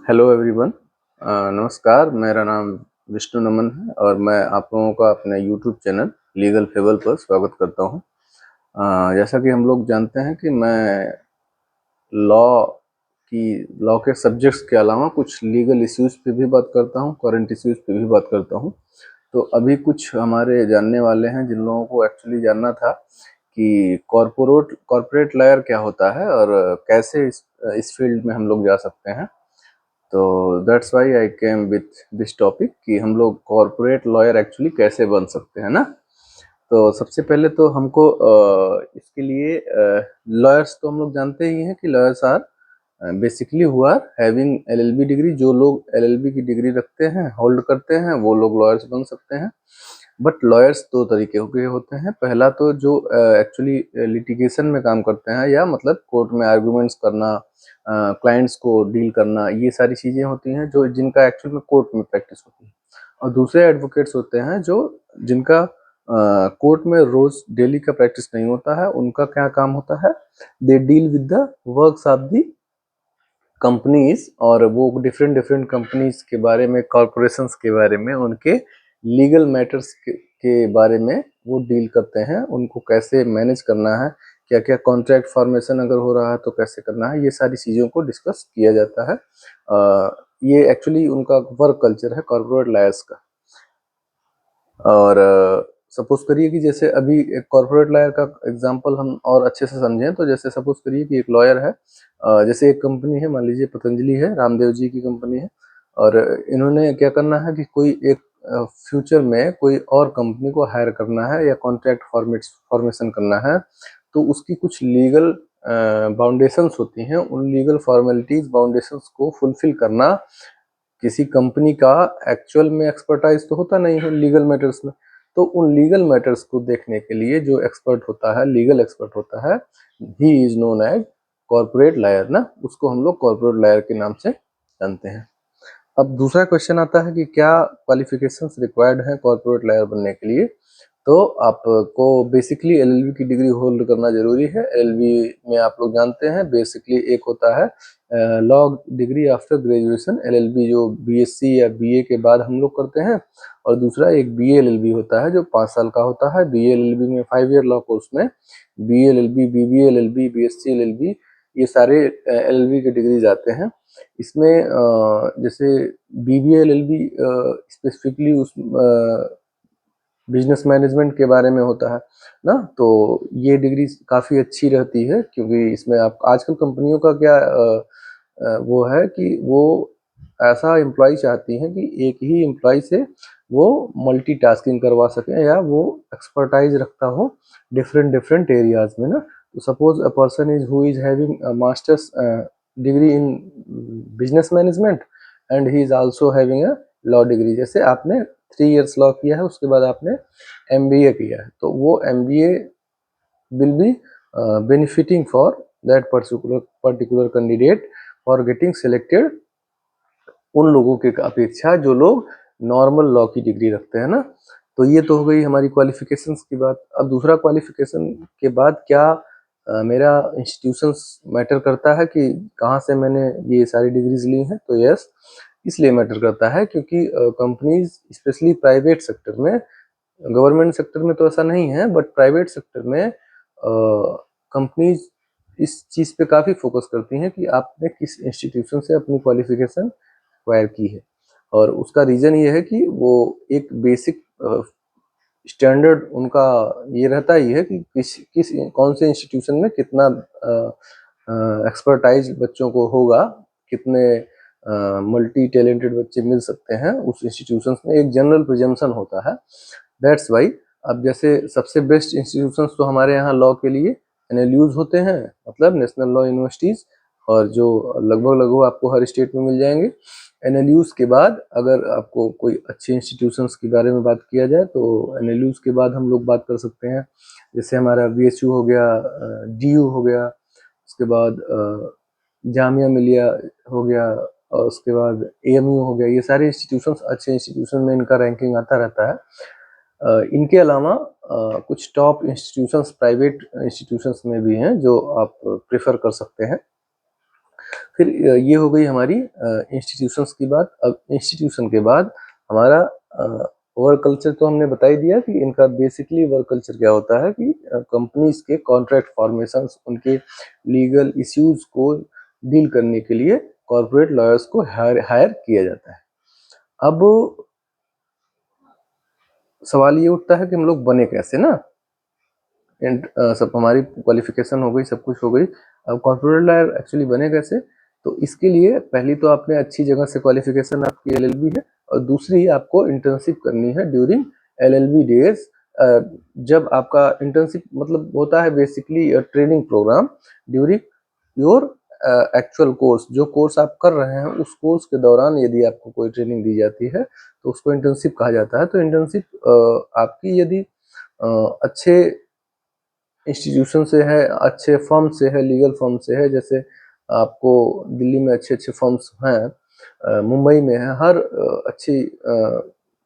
Hello everyone. नमस्कार, मेरा नाम विष्णु नमन है और मैं आप लोगों का अपने यूट्यूब चैनल लीगल फेबल पर स्वागत करता हूं। जैसा कि हम लोग जानते हैं कि मैं लॉ लॉ के सब्जेक्ट्स के अलावा कुछ लीगल इश्यूज़ पे भी बात करता हूं, करंट इश्यूज़ पे भी बात करता हूं। तो अभी कुछ हमारे जानने वाले हैं जिन लोगों को एक्चुअली जानना था कि कॉर्पोरेट लॉयर क्या होता है और कैसे इस फील्ड में हम लोग जा सकते हैं। तो that's why I came with this topic कि हम लोग कॉर्पोरेट लॉयर एक्चुअली कैसे बन सकते हैं ना। तो सबसे पहले तो हमको इसके लिए लॉयर्स तो हम लोग जानते ही हैं कि lawyers are basically who are having LLB degree. जो लोग एलएलबी की डिग्री रखते हैं, होल्ड करते हैं, वो लोग लॉयर्स बन सकते हैं। बट लॉयर्स दो तरीके के होते हैं। पहला तो जो एक्चुअली लिटिगेशन में काम करते हैं, या मतलब कोर्ट में आर्गुमेंट्स करना, क्लाइंट्स को डील करना, ये सारी चीज़ें होती हैं जो जिनका एक्चुअल में कोर्ट में प्रैक्टिस होती है। और दूसरे एडवोकेट्स होते हैं जो जिनका कोर्ट में रोज डेली का प्रैक्टिस नहीं होता है। उनका क्या काम होता है, they deal with the works of the companies, और वो डिफरेंट डिफरेंट कंपनीज के बारे में, कॉरपोरेशंस के बारे में, उनके लीगल मैटर्स के बारे में वो डील करते हैं। उनको कैसे मैनेज करना है, क्या क्या कॉन्ट्रैक्ट फॉर्मेशन अगर हो रहा है तो कैसे करना है, ये सारी चीज़ों को डिस्कस किया जाता है। ये एक्चुअली उनका वर्क कल्चर है कॉर्पोरेट लॉयर्स का। और सपोज करिए कि जैसे अभी एक कॉर्पोरेट लॉयर का एग्जांपल हम और अच्छे से समझें तो जैसे सपोज करिए कि एक लॉयर है, जैसे एक कंपनी है, मान लीजिए पतंजलि है, रामदेव जी की कंपनी है। और इन्होंने क्या करना है कि कोई एक फ्यूचर में कोई और कंपनी को हायर करना है या कॉन्ट्रैक्ट फॉर्मेशन करना है, तो उसकी कुछ लीगल बाउंडेशंस होती हैं। उन लीगल फॉर्मेलिटीज बाउंडेशंस को फुलफिल करना किसी कंपनी का एक्चुअल में एक्सपर्टाइज तो होता नहीं है लीगल मैटर्स में। तो उन लीगल मैटर्स को देखने के लिए जो एक्सपर्ट होता है, लीगल एक्सपर्ट होता है, he is known as corporate lawyer ना। उसको हम लोग कॉर्पोरेट लॉयर के नाम से जानते हैं। अब दूसरा क्वेश्चन आता है कि क्या क्वालिफिकेशंस रिक्वायर्ड हैं कॉर्पोरेट लॉयर बनने के लिए। तो आपको बेसिकली एलएलबी की डिग्री होल्ड करना जरूरी है। एलएलबी में आप लोग जानते हैं बेसिकली एक होता है law degree after graduation, LLB जो बीएससी या बीए के बाद हम लोग करते हैं। और दूसरा एक बीए एलएलबी होता है जो 5 साल का होता है। बीए एलएलबी में 5 ईयर लॉ कोर्स में BA LLB, BBA LLB, BSc LLB, ये सारे एलएलबी के डिग्रीज आते हैं। इसमें जैसे बीबीए एलएलबी स्पेसिफिकली उस बिजनेस मैनेजमेंट के बारे में होता है ना। तो ये डिग्री काफ़ी अच्छी रहती है क्योंकि इसमें आप आजकल कंपनियों का क्या वो है कि वो ऐसा एम्प्लॉय चाहती हैं कि एक ही एम्प्लॉय से वो मल्टीटास्किंग करवा सकें, या वो एक्सपर्टाइज रखता हो डिफरेंट डिफरेंट एरियाज में ना। तो suppose a person is who is having masters degree in business management and he is also having a law degree. जैसे आपने 3 इयर्स लॉ किया है, उसके बाद आपने एमबीए किया है, तो वो MBA will be benefiting for that particular candidate for getting selected, उन लोगों के अपेक्षा जो लोग नॉर्मल लॉ की डिग्री रखते हैं ना। तो ये तो हो गई हमारी क्वालिफिकेशंस की बात। अब दूसरा क्वालिफिकेशन के बाद क्या मेरा इंस्टीट्यूशंस मैटर करता है कि कहाँ से मैंने ये सारी डिग्रीज ली हैं। तो यस, इसलिए मैटर करता है क्योंकि कंपनीज स्पेशली प्राइवेट सेक्टर में, गवर्नमेंट सेक्टर में तो ऐसा नहीं है, बट प्राइवेट सेक्टर में कंपनीज इस चीज़ पे काफ़ी फोकस करती हैं कि आपने किस इंस्टीट्यूशन से अपनी क्वालिफिकेशन एक्वायर की है। और उसका रीज़न ये है कि वो एक बेसिक स्टैंडर्ड उनका ये रहता ही है कि किस कौन से इंस्टीट्यूशन में कितना एक्सपर्टाइज बच्चों को होगा, कितने मल्टी टैलेंटेड बच्चे मिल सकते हैं उस इंस्टीट्यूशंस में। एक जनरल प्रिजम्पशन होता है, दैट्स वाई। अब जैसे सबसे बेस्ट इंस्टीट्यूशंस तो हमारे यहाँ लॉ के लिए एनएलयूज होते हैं, मतलब नेशनल लॉ यूनिवर्सिटीज़, और जो लगभग लगभग आपको हर स्टेट में मिल जाएंगे। एनएलयूज के बाद अगर आपको कोई अच्छे इंस्टीट्यूशंस के बारे में बात किया जाए तो एनएलयूज के बाद हम लोग बात कर सकते हैं, जैसे हमारा बीएचयू हो गया, डीयू हो गया, उसके बाद जामिया मिलिया हो गया, और उसके बाद एएमयू हो गया। ये सारे इंस्टीट्यूशंस अच्छे इंस्टीट्यूशन में इनका रैंकिंग आता रहता है। इनके अलावा कुछ टॉप इंस्टीट्यूशंस प्राइवेट इंस्टीट्यूशंस में भी हैं जो आप प्रेफर कर सकते हैं। फिर ये हो गई हमारी इंस्टीट्यूशंस की बात। अब इंस्टीट्यूशन के बाद हमारा वर्क कल्चर तो हमने बता ही दिया कि इनका बेसिकली वर्क कल्चर क्या होता है कि कंपनीज के कॉन्ट्रैक्ट फॉर्मेशंस, उनके लीगल इश्यूज को डील करने के लिए कॉर्पोरेट लॉयर्स को हायर किया जाता है। अब सवाल ये उठता है कि हम लोग बने कैसे ना। सब हमारी क्वालिफिकेशन हो गई, सब कुछ हो गई, अब कॉर्पोरेट लॉयर एक्चुअली बने कैसे? तो इसके लिए पहली तो आपने अच्छी जगह से क्वालिफिकेशन आपकी एलएलबी है, और दूसरी आपको इंटर्नशिप करनी है ड्यूरिंग एलएलबी डेज। जब आपका इंटर्नशिप मतलब होता है basically training program during your actual course. जो कोर्स आप कर रहे हैं उस कोर्स के दौरान यदि आपको कोई ट्रेनिंग दी जाती है तो उसको इंटर्नशिप कहा जाता है। तो इंटर्नशिप आपकी यदि अच्छे इंस्टीट्यूशन से है, अच्छे फर्म से है, लीगल फर्म से है, जैसे आपको दिल्ली में अच्छे अच्छे फर्म्स हैं, मुंबई में है, हर अच्छी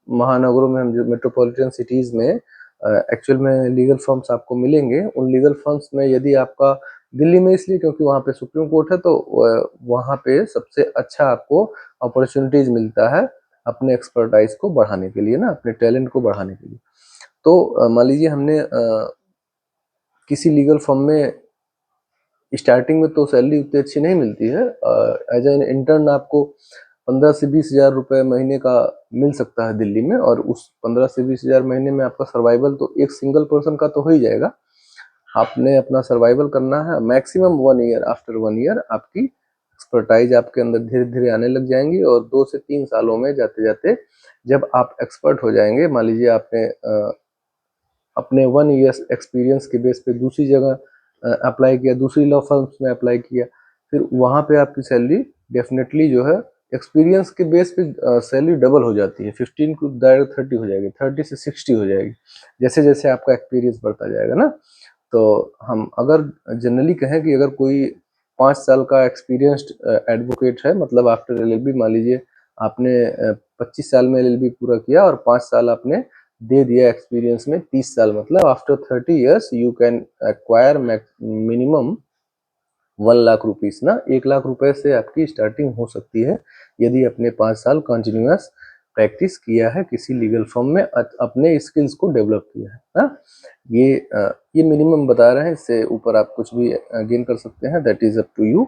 महानगरों में, हम जो मेट्रोपॉलिटन सिटीज़ में एक्चुअल में लीगल फर्म्स आपको मिलेंगे। उन लीगल फर्म्स में यदि आपका दिल्ली में इसलिए क्योंकि वहाँ पे सुप्रीम कोर्ट है, तो वहाँ पे सबसे अच्छा आपको अपॉर्चुनिटीज़ मिलता है अपने एक्सपर्टाइज को बढ़ाने के लिए ना, अपने टैलेंट को बढ़ाने के लिए। तो मान लीजिए हमने किसी लीगल फर्म में स्टार्टिंग में तो सैलरी उतनी अच्छी नहीं मिलती है। एज एन इंटर्न आपको 15 से 20 हज़ार रुपये महीने का मिल सकता है दिल्ली में, और उस 15 से 20 हज़ार महीने में आपका सर्वाइवल तो एक सिंगल पर्सन का तो हो ही जाएगा। आपने अपना सर्वाइवल करना है मैक्सिमम 1 ईयर। आफ्टर 1 ईयर आपकी एक्सपर्टाइज आपके अंदर धीरे धीरे आने लग जाएंगी, और 2 से 3 सालों में जाते जाते जब आप एक्सपर्ट हो जाएंगे, मान लीजिए आपने अपने 1 ईयर एक्सपीरियंस के बेस पे दूसरी जगह अप्लाई किया, दूसरी लॉ फर्म्स में अप्लाई किया, फिर वहाँ पे आपकी सैलरी डेफिनेटली जो है एक्सपीरियंस के बेस पे सैलरी डबल हो जाती है। 15 को डायरेक्ट 30 हो जाएगी, 30 से 60 हो जाएगी जैसे जैसे आपका एक्सपीरियंस बढ़ता जाएगा ना। तो हम अगर जनरली कहें कि अगर कोई 5 साल का एक्सपीरियंस्ड एडवोकेट है, मतलब आफ्टर एलएलबी मान लीजिए आपने 25 साल में एलएलबी पूरा किया और 5 साल आपने दे दिया एक्सपीरियंस में, 30 साल, मतलब after 30 years you can acquire minimum 1 lakh rupees ना, 1 लाख रुपए से आपकी स्टार्टिंग हो सकती है यदि अपने 5 साल कंटिन्यूअस प्रैक्टिस किया है किसी लीगल फर्म में, अपने स्किल्स को डेवलप किया है ना। ये मिनिमम बता रहे हैं, इससे ऊपर आप कुछ भी गेन कर सकते हैं, that is up to you.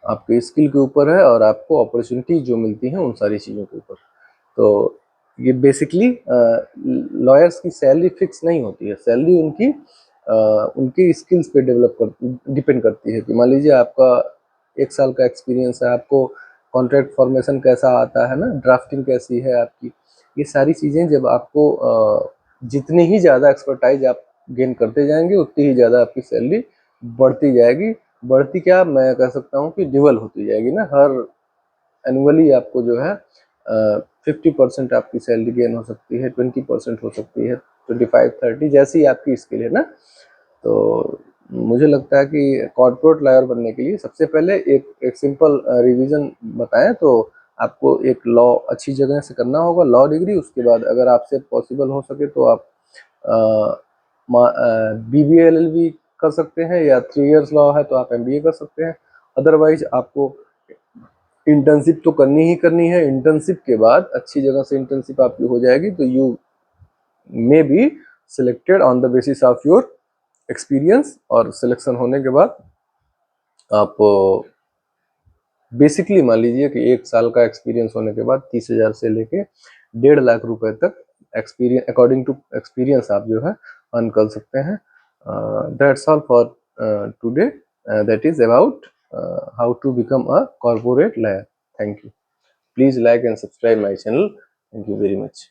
आपके स्किल के ऊपर है और आपको अपॉर्चुनिटी जो मिलती है उन सारी चीज़ों के ऊपर। तो ये बेसिकली लॉयर्स की सैलरी फिक्स नहीं होती है, सैलरी उनकी स्किल्स पे डिपेंड करती है। कि मान लीजिए आपका 1 साल का एक्सपीरियंस है, आपको कॉन्ट्रैक्ट फॉर्मेशन कैसा आता है ना, ड्राफ्टिंग कैसी है आपकी, ये सारी चीज़ें जब आपको जितनी ही ज़्यादा एक्सपर्टाइज आप गेन करते जाएंगे उतनी ही ज़्यादा आपकी सैलरी बढ़ती जाएगी। बढ़ती क्या, मैं कह सकता हूँ कि डबल होती जाएगी ना। हर एनुअली आपको जो है 50% आपकी सैलरी गेन हो सकती है, 20% हो सकती है, 25-30 जैसी आपकी स्किल है ना। तो मुझे लगता है कि कॉर्पोरेट लॉयर बनने के लिए सबसे पहले एक सिंपल रिवीजन बताएं तो आपको एक लॉ अच्छी जगह से करना होगा, लॉ डिग्री। उसके बाद अगर आपसे पॉसिबल हो सके तो आप BBA LLB कर सकते हैं, या 3 इयर्स लॉ है तो आप MBA कर सकते हैं। अदरवाइज आपको इंटर्नशिप तो करनी ही करनी है। इंटर्नशिप के बाद अच्छी जगह से इंटर्नशिप आपकी हो जाएगी तो you may be selected on the basis of your experience, और सिलेक्शन होने के बाद आप बेसिकली मान लीजिए कि 1 साल का एक्सपीरियंस होने के बाद 30,000 से लेके 1.5 लाख रुपए तक एक्सपीरियंस, अकॉर्डिंग टू एक्सपीरियंस, आप जो है अर्न कर सकते हैं। That's all for today, that is about how to become a corporate lawyer. Thank you. Please like and subscribe my channel. Thank you very much.